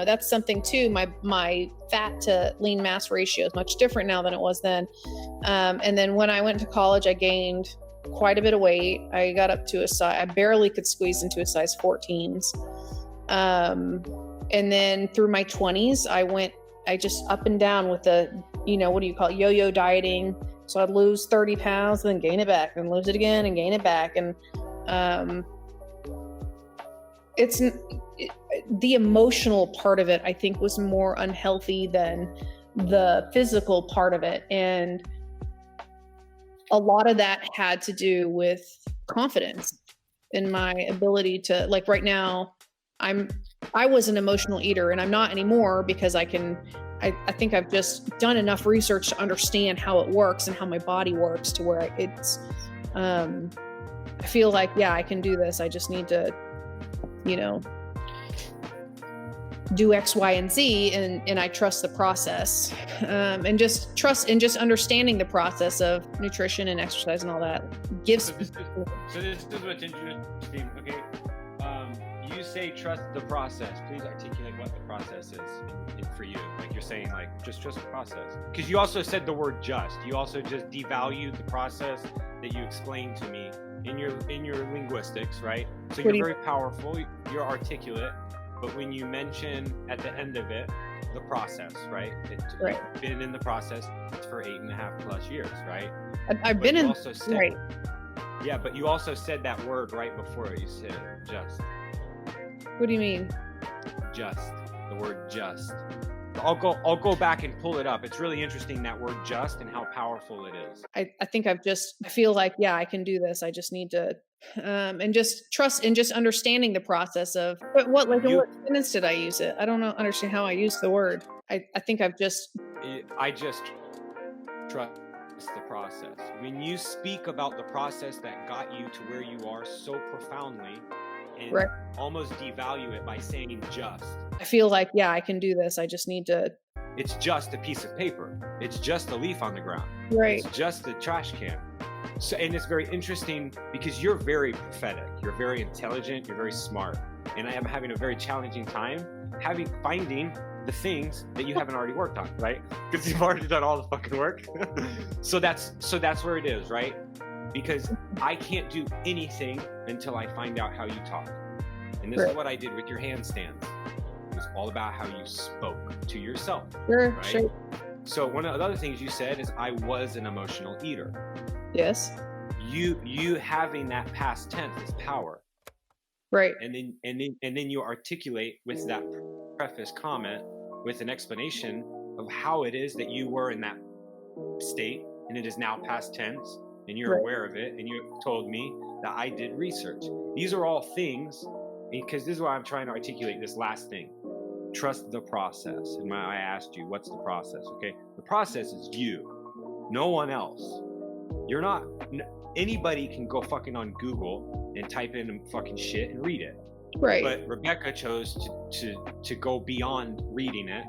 that's something too. My fat to lean mass ratio is much different now than it was then. And then when I went to college, I gained quite a bit of weight. I got up to I barely could squeeze into a size 14s. And then through my 20s, I just up and down with the, what do you call it? Yo-yo dieting. So I'd lose 30 pounds, then gain it back, and lose it again and gain it back. And the emotional part of it, I think, was more unhealthy than the physical part of it. And a lot of that had to do with confidence in my ability to, like, right now, I was an emotional eater, and I'm not anymore because I think I've just done enough research to understand how it works and how my body works to where I feel like, yeah, I can do this. I just need to, do X, Y, and Z, and I trust the process, and just understanding the process of nutrition and exercise and all that gives. So this is what's interesting. Okay, you say trust the process. Please articulate what the process is for you. Like you're saying, like just trust the process. Because you also said the word just. You also just devalued the process that you explained to me in your linguistics, right? So you're very powerful. You're articulate. But when you mention at the end of it, the process, right? Right. You've been in the process for 8.5+ years, right? I've been in, right. Yeah, but you also said that word right before it. You said just. What do you mean? Just. The word just. I'll go back and pull it up. It's really interesting, that word just and how powerful it is. I think I feel like, yeah, I can do this. I just need to, and just trust and just understanding the process of, but what sentence did I use it? I don't understand how I use the word. I think I just trust the process. When you speak about the process that got you to where you are so profoundly, and almost devalue it by saying just. I feel like, yeah, I can do this. I just need to. It's just a piece of paper. It's just a leaf on the ground. Right. It's just a trash can. So, and it's very interesting because you're very prophetic. You're very intelligent. You're very smart. And I am having a very challenging time finding the things that you haven't already worked on, right? Because you've already done all the fucking work. So that's where it is, right? Because I can't do anything until I find out how you talk. And this is what I did with your handstands. It was all about how you spoke to yourself. Sure. So one of the other things you said is I was an emotional eater. Yes. You having that past tense is power. Right. And then you articulate with that preface comment with an explanation of how it is that you were in that state, and it is now past tense. And you're aware of it, and you told me that I did research. These are all things, because this is why I'm trying to articulate this last thing. Trust the process. And I asked you, what's the process? Okay, the process is you, no one else. You're not. Anybody can go fucking on Google and type in fucking shit and read it. Right. But Rebecca chose to go beyond reading it.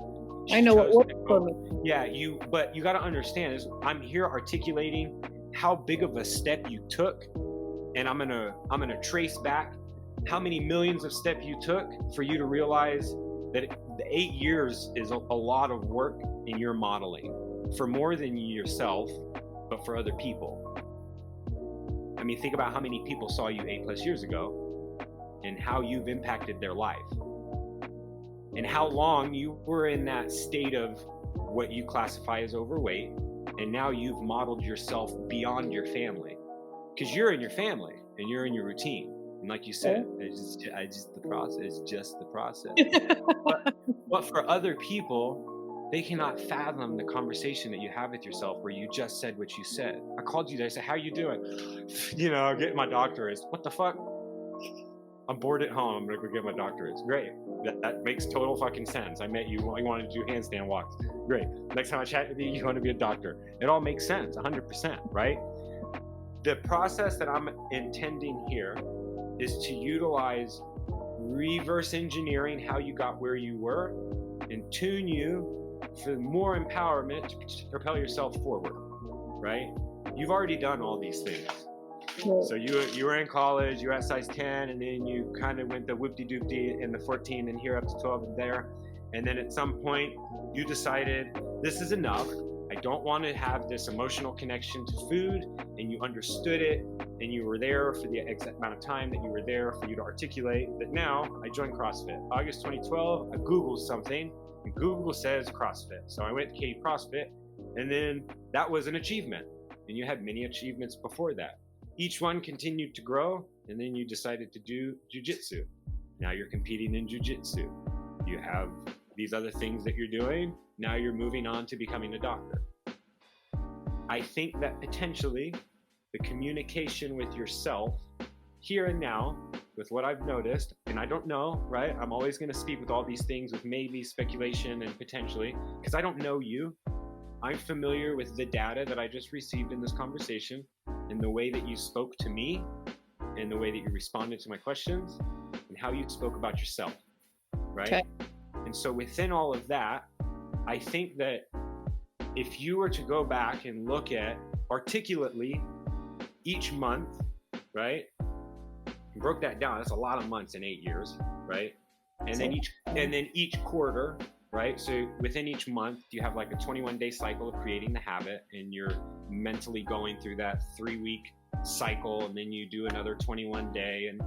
I know what works for me. Yeah, but you got to understand is I'm here articulating how big of a step you took, and I'm gonna trace back how many millions of steps you took for you to realize that the 8 years is a lot of work in your modeling for more than yourself, but for other people. I mean, think about how many people saw you 8+ years ago and how you've impacted their life and how long you were in that state of what you classify as overweight. And now you've modeled yourself beyond your family, because you're in your family and you're in your routine. And like you said, it's just the process. But for other people, they cannot fathom the conversation that you have with yourself where you just said what you said. I called you there. I said, how you doing? Getting my doctorate. What the fuck? I'm bored at home. I'm going to go get my doctorate. Great. That makes total fucking sense. I met you. You wanted to do handstand walks. Great. Next time I chat with you, you want to be a doctor. It all makes sense, 100%, right? The process that I'm intending here is to utilize reverse engineering how you got where you were and tune you for more empowerment to propel yourself forward, right? You've already done all these things. So you were in college, you were at size 10, and then you kind of went the whoopty-doopty in the 14 and here up to 12 and there. And then at some point you decided this is enough. I don't want to have this emotional connection to food, and you understood it, and you were there for the exact amount of time that you were there for you to articulate that. Now I joined CrossFit. August 2012, I Googled something, and Google says CrossFit. So I went to Katie CrossFit, and then that was an achievement. And you had many achievements before that. Each one continued to grow, and then you decided to do jujitsu. Now you're competing in jujitsu. You have these other things that you're doing. Now you're moving on to becoming a doctor. I think that potentially the communication with yourself here and now, with what I've noticed, and I don't know, right? I'm always going to speak with all these things with maybe speculation and potentially, because I don't know you. I'm familiar with the data that I just received in this conversation, and the way that you spoke to me, and the way that you responded to my questions, and how you spoke about yourself, right? Okay. And so within all of that, I think that if you were to go back and look at articulately each month, right? You broke that down. That's a lot of months in 8 years, right? And then each quarter, right? So within each month, you have like a 21-day cycle of creating the habit, and you're mentally going through that 3-week cycle, and then you do another 21-day, and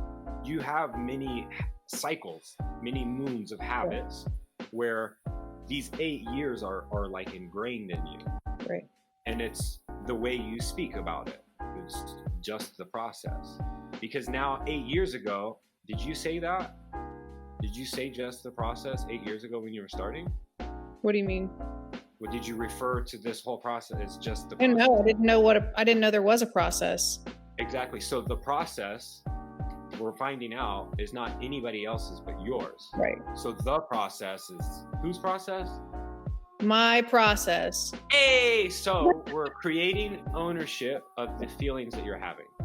you have many cycles, many moons of habits where these 8 years are like ingrained in you. Right. And it's the way you speak about it. It's just the process. Because now 8 years ago, did you say that? Did you say just the process 8 years ago when you were starting? What do you mean? Or did you refer to this whole process as just the process? I didn't know there was a process. Exactly. So the process we're finding out is not anybody else's but yours. Right. So the process is whose process? My process. Hey, so we're creating ownership of the feelings that you're having.